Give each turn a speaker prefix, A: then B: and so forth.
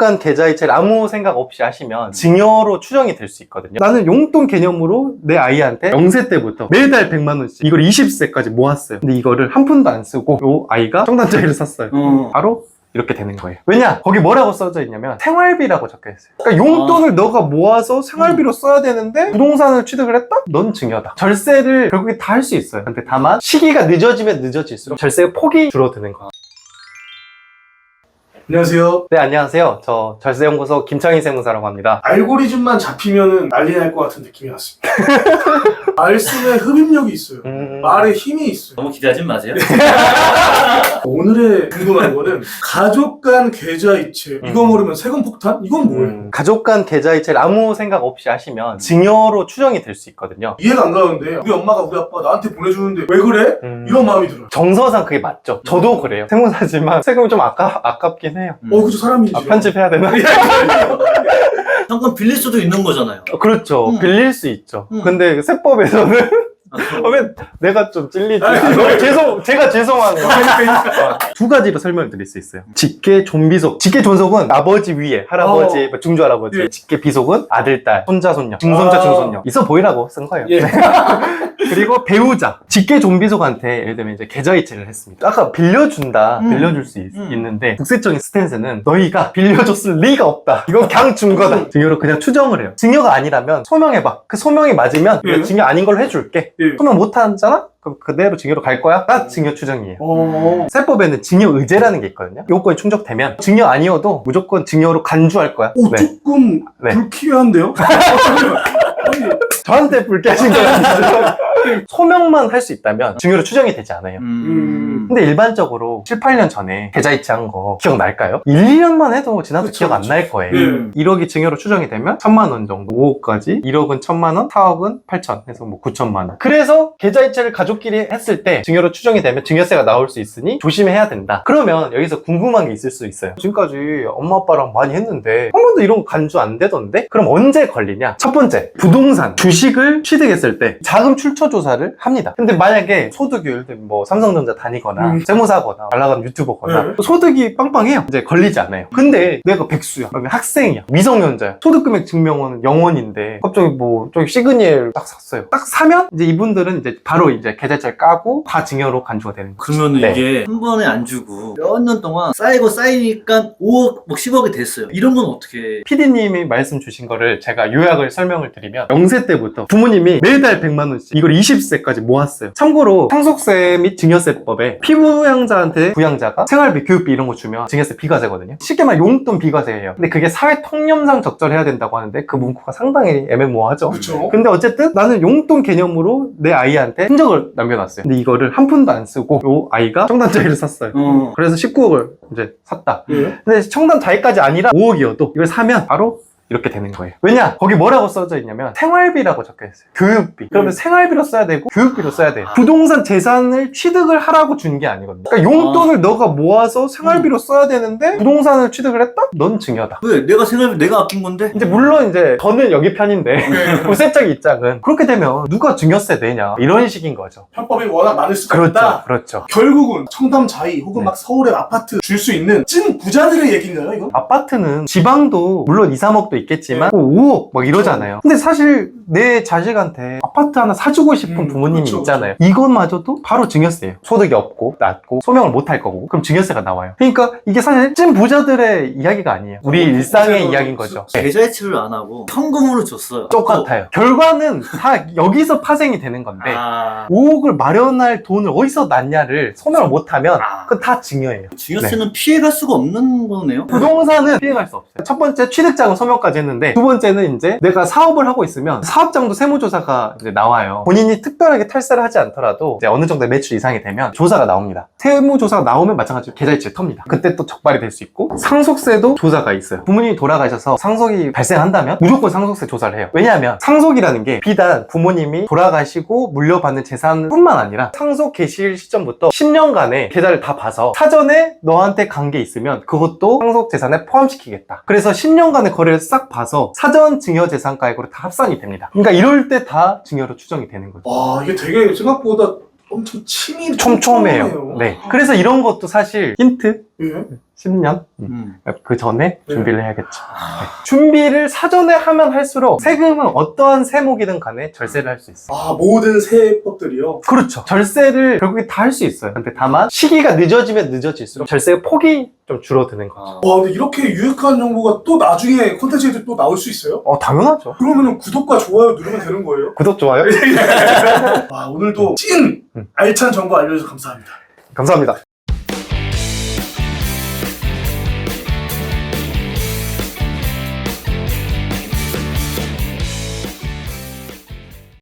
A: 가족간 계좌이체를 아무 생각 없이 하시면 증여로 추정이 될 수 있거든요. 나는 용돈 개념으로 내 아이한테 0세 때부터 매달 100만 원씩 이걸 20세까지 모았어요. 근데 이거를 한 푼도 안 쓰고 요 아이가 청단자리를 샀어요. 바로 이렇게 되는 거예요. 왜냐? 거기 뭐라고 써져 있냐면 생활비라고 적혀 있어요. 그러니까 용돈을 너가 모아서 생활비로 써야 되는데 부동산을 취득을 했다? 넌 증여다. 절세를 결국에 다 할 수 있어요. 근데 다만 시기가 늦어지면 늦어질수록 절세의 폭이 줄어드는 거예요.
B: 안녕하세요.
A: 네, 안녕하세요. 저 절세연구소 김창희 세무사라고 합니다.
B: 알고리즘만 잡히면은 난리 날 것 같은 느낌이 났습니다. 말씀에 흡입력이 있어요. 말에 힘이 있어요.
C: 너무 기대하지 마세요.
B: 오늘의 궁금한 거는 가족 간 계좌이체 이거 모르면 세금 폭탄? 이건 뭐예요?
A: 가족 간 계좌이체를 아무 생각 없이 하시면 증여로 추정이 될 수 있거든요.
B: 이해가 안 가는데 우리 엄마가 우리 아빠 나한테 보내주는데 왜 그래? 이런 마음이 들어요.
A: 정서상 그게 맞죠. 저도 그래요. 세무사지만 세금이 좀 아깝긴 해요.
B: 그죠, 사람이지.
A: 편집해야 되나?
C: 잠깐 빌릴 수도 있는 거잖아요.
A: 그렇죠. 빌릴 수 있죠. 근데 세법에서는 왜 내가 좀 찔리지? 제가 죄송한 거. 두 가지로 설명을 드릴 수 있어요. 직계 존비속. 직계 존속은 아버지 위에 할아버지, 중조 할아버지.
B: 예.
A: 직계 비속은 아들, 딸, 손자, 손녀, 증손자, 증손녀. 있어 보이라고 쓴 거예요.
B: 예.
A: 네. 그리고 배우자. 직계 존비속한테 예를 들면 이제 계좌이체를 했습니다. 아까 빌려준다, 빌려줄 수 있는데 국세청의 스탠스는 너희가 빌려줬을 리가 없다. 이건 그냥 준 거다. 증여로 그냥 추정을 해요. 증여가 아니라면 소명해봐. 그 소명이 맞으면
B: 예.
A: 증여 아닌 걸로 해줄게.
B: 예.
A: 소명 못하잖아? 그럼 그대로 증여로 갈 거야? 딱 증여 추정이에요. 세법에는 증여 의제라는 게 있거든요. 요건이 충족되면 증여 아니어도 무조건 증여로 간주할 거야.
B: 오,
A: 네.
B: 조금
A: 네.
B: 불쾌한데요? 아니,
A: 저한테 불쾌하신 건 아니죠. 소명만 할 수 있다면 증여로 추정이 되지 않아요. 근데 일반적으로 7, 8년 전에 계좌이체 한 거 기억날까요? 1, 2년만 해도 지나도
B: 그쵸,
A: 기억 안 날 거예요.
B: 네.
A: 1억이 증여로 추정이 되면 1,000만 원 정도, 5억까지 1억은 1,000만 원, 4억은 8천 해서 뭐 9천만 원. 그래서 계좌이체를 가족끼리 했을 때 증여로 추정이 되면 증여세가 나올 수 있으니 조심해야 된다. 그러면 여기서 궁금한 게 있을 수 있어요. 지금까지 엄마 아빠랑 많이 했는데 한 번도 이런 거 간주 안 되던데? 그럼 언제 걸리냐? 첫 번째, 부동산, 주식을 취득했을 때 자금 출처 조사를 합니다. 근데 만약에 소득이 예를 들면 뭐 삼성전자 다니거나 세무사거나 말라가는 유튜버거나 소득이 빵빵해요. 이제 걸리지 않아요. 근데 내가 백수야, 학생이야, 미성년자야, 소득금액 증명원은 0원인데 갑자기 뭐 저기 시그니엘 딱 샀어요. 딱 사면 이제 이분들은 이제 바로 이제 계좌이체를 까고 다 증여로 간주가 되는 거죠.
C: 그러면
A: 네.
C: 이게 한 번에 안 주고 몇 년 동안 쌓이고 쌓이니까 5억, 뭐 10억이 됐어요. 이런 건 어떻게?
A: PD님이 말씀 주신 거를 제가 요약을 설명을 드리면 0세 때부터 부모님이 매달 100만 원씩 이걸 20세까지 모았어요. 참고로 상속세 및 증여세법에 피부양자한테 부양자가 생활비, 교육비 이런 거 주면 증여세 비과세거든요. 쉽게 말해 용돈 비과세예요. 근데 그게 사회 통념상 적절해야 된다고 하는데 그 문구가 상당히 애매모호하죠.
B: 그렇죠.
A: 근데 어쨌든 나는 용돈 개념으로 내 아이한테 흔적을 남겨놨어요. 근데 이거를 한 푼도 안 쓰고 요 아이가 청단자리를 샀어요. 그래서 19억을 이제 샀다.
B: 예.
A: 근데 청단자리까지 아니라 5억이어도 이걸 사면 바로 이렇게 되는 거예요. 왜냐? 거기 뭐라고 써져 있냐면 생활비라고 적혀 있어요. 교육비. 그러면 생활비로 써야 되고 교육비로 써야 돼요. 부동산 재산을 취득을 하라고 준 게 아니거든요. 그러니까 용돈을 너가 모아서 생활비로 써야 되는데 부동산을 취득을 했다? 넌 증여다.
C: 왜? 내가 생각해 내가 아낀 건데?
A: 이제 물론 이제 저는 여기 편인데 구세적 입장은 그렇게 되면 누가 증여세 내냐 이런 식인 거죠.
B: 편법이 워낙 많을 수가
A: 그렇죠.
B: 있다.
A: 그렇죠.
B: 결국은 청담 자이 혹은 막 서울의 아파트 줄 수 있는 찐 부자들의 얘기인가요, 이거?
A: 아파트는 지방도 물론 2, 3억도 있겠지만 5억 막 이러잖아요. 근데 사실 내 자식한테 아파트 하나 사주고 싶은 부모님이
B: 그렇죠,
A: 있잖아요. 이것마저도 바로 증여세예요. 소득이 없고 낮고 소명을 못 할 거고 그럼 증여세가 나와요. 그러니까 이게 사실 찐 부자들의 이야기가 아니에요. 우리 일상의 이야기인 거죠. 네.
C: 계좌이체를 안 하고 현금으로 줬어요.
A: 똑같아요. 결과는 다 여기서 파생이 되는 건데 5억을 마련할 돈을 어디서 났냐를 소명을 못하면 그건 다 증여예요.
C: 증여세는 피해갈 수가 없는 거네요.
A: 부동산은 피해갈 수 없어요. 첫 번째 취득자금 소명까지 했는데 두 번째는 이제 내가 사업을 하고 있으면 사업장도 세무조사가 이제 나와요. 본인이 특별하게 탈세를 하지 않더라도 이제 어느 정도의 매출 이상이 되면 조사가 나옵니다. 세무조사가 나오면 마찬가지로 계좌이체를 텁니다. 그때 또 적발이 될 수 있고 상속세도 조사가 있어요. 부모님이 돌아가셔서 상속이 발생한다면 무조건 상속세 조사를 해요. 왜냐하면 상속이라는 게 비단 부모님이 돌아가시고 물려받는 재산뿐만 아니라 상속 개시일 시점부터 10년간의 계좌를 다 봐서 사전에 너한테 간 게 있으면 그것도 상속 재산에 포함시키겠다. 그래서 10년간의 거래를 싹 봐서 사전 증여 재산가액으로 다 합산이 됩니다. 그러니까 이럴 때 다 증여로 추정이 되는 거죠.
B: 와, 이게 되게 생각보다 엄청 침이
A: 촘촘해요. 네. 그래서 이런 것도 사실 힌트
B: 예.
A: 10년 그 전에
B: 네.
A: 준비를 해야겠죠. 네. 준비를 사전에 하면 할수록 세금은 어떠한 세목이든 간에 절세를 할 수 있어요.
B: 아, 모든 세법들이요?
A: 그렇죠. 절세를 결국에 다 할 수 있어요. 근데 다만 시기가 늦어지면 늦어질수록 절세의 폭이 좀 줄어드는 거죠.
B: 와, 근데 이렇게 유익한 정보가 또 나중에 콘텐츠에도 또 나올 수 있어요?
A: 당연하죠.
B: 그러면은 구독과 좋아요 누르면 되는 거예요?
A: 구독, 좋아요.
B: 와, 오늘도 찐 알찬 정보 알려줘서 감사합니다.
A: 감사합니다.